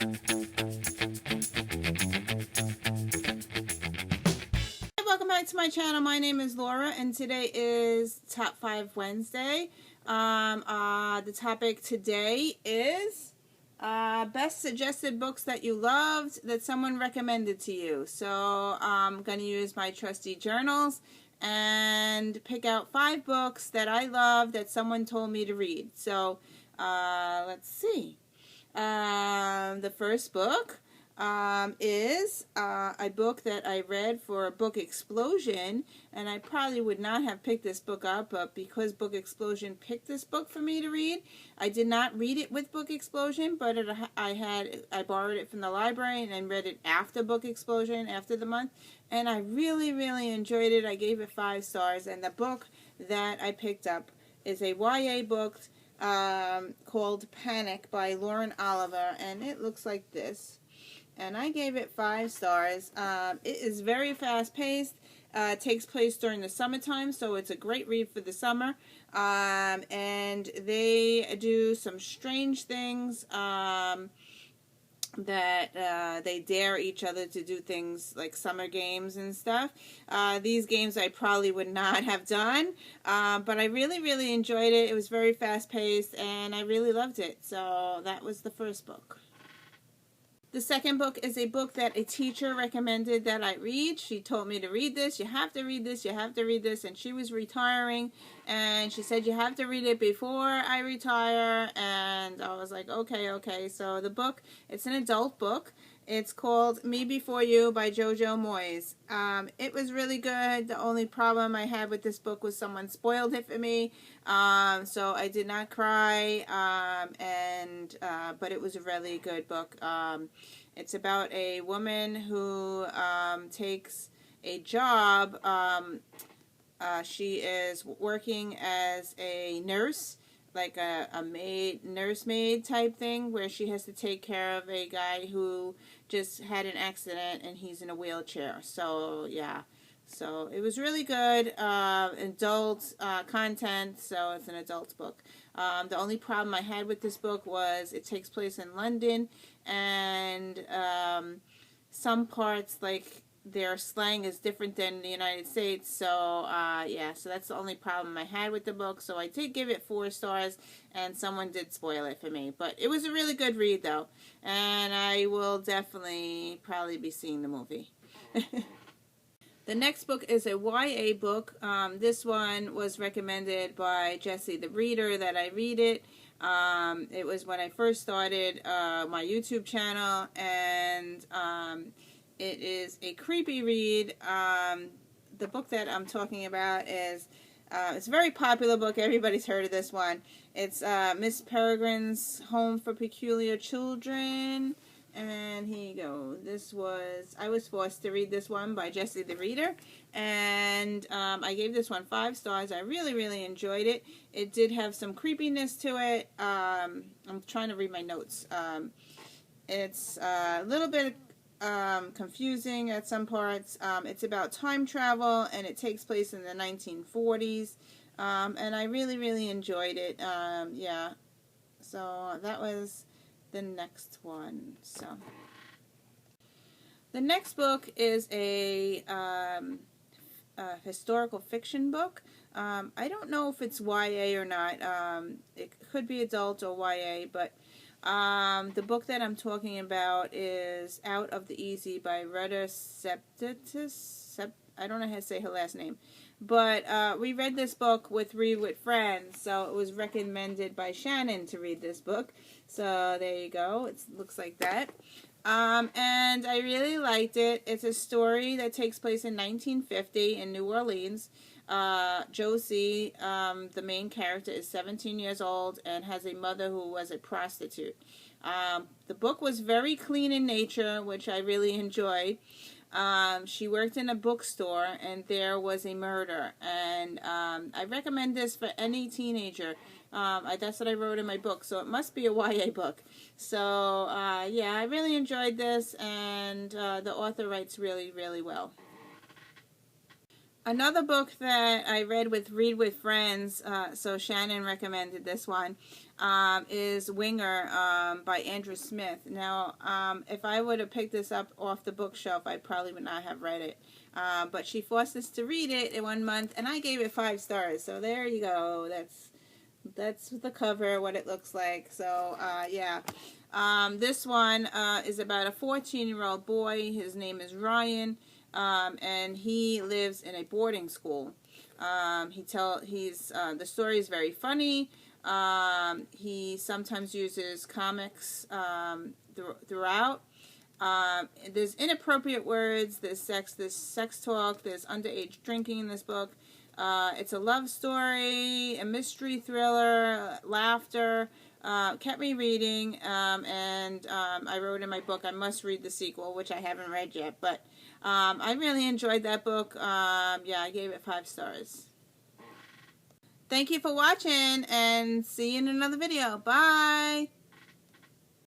Welcome back to my channel. My name is Laura, and today is Top 5 Wednesday. The topic today is best suggested books that you loved that someone recommended to you. So I'm going to use my trusty journals and pick out 5 books that I love that someone told me to read. So let's see. The first book is a book that I read for Book Explosion, and I probably would not have picked this book up, but because Book Explosion picked this book for me to read, I did not read it with Book Explosion, but I borrowed it from the library and read it after Book Explosion, after the month, and I really enjoyed it. I gave it 5 stars, and the book that I picked up is a YA book called Panic by Lauren Oliver, and it looks like this. And I gave it 5 stars. It is very fast-paced. It takes place during the summertime, so it's a great read for the summer. And they do some strange things that they dare each other to do things like summer games and stuff. These games I probably would not have done, but I really enjoyed it. It was very fast-paced, and I really loved it. So that was the first book. The second book is a book that a teacher recommended that I read. She told me to read this. You have to read this. You have to read this. And she was retiring, and she said you have to read it before I retire. And I was like, okay. So the book, it's an adult book. It's called Me Before You by Jojo Moyes. It was really good. The only problem I had with this book was someone spoiled it for me. So I did not cry, but it was a really good book. It's about a woman who takes a job. She is working as a nurse, like a nursemaid type thing, where she has to take care of a guy who just had an accident and he's in a wheelchair. So yeah, so it was really good. Adult content, so it's an adult book. The only problem I had with this book was it takes place in London, and some parts, like their slang, is different than the United States. So yeah, so that's the only problem I had with the book. So I did give it 4 stars, and someone did spoil it for me. But it was a really good read though, and I will definitely probably be seeing the movie. The next book is a YA book. This one was recommended by Jessie the Reader that I read it. It was when I first started my YouTube channel, and it is a creepy read. The book that I'm talking about is, it's a very popular book. Everybody's heard of this one. It's Miss Peregrine's Home for Peculiar Children. And here you go. I was forced to read this one by Jessie the Reader. And I gave this one 5 stars. I really enjoyed it. It did have some creepiness to it. I'm trying to read my notes. It's a little bit confusing at some parts. It's about time travel, and it takes place in the 1940s. And I really enjoyed it. Yeah. So that was the next one. So the next book is a historical fiction book. I don't know if it's YA or not. It could be adult or YA, but the book that I'm talking about is Out of the Easy by Retta Septitus. I don't know how to say her last name. But we read this book with Read With Friends, so it was recommended by Shannon to read this book. So there you go. It looks like that. And I really liked it. It's a story that takes place in 1950 in New Orleans. Josie, the main character, is 17 years old and has a mother who was a prostitute. The book was very clean in nature, which I really enjoyed. She worked in a bookstore, and there was a murder, and I recommend this for any teenager. That's what I wrote in my book, so it must be a YA book. So yeah, I really enjoyed this, and the author writes really well. Another book that I read with Read with Friends, so Shannon recommended this one, is Winger by Andrew Smith. Now, if I would have picked this up off the bookshelf, I probably would not have read it. But she forced us to read it in 1 month, and I gave it 5 stars. So there you go. That's the cover, what it looks like. So, yeah. This one is about a 14-year-old boy. His name is Ryan. And he lives in a boarding school. The story is very funny. He sometimes uses comics throughout. There's inappropriate words. There's sex talk. There's underage drinking in this book. It's a love story, a mystery thriller, laughter. Kept me reading, and I wrote in my book I must read the sequel, which I haven't read yet, but I really enjoyed that book. Yeah, I gave it 5 stars. Thank you for watching, and see you in another video. Bye!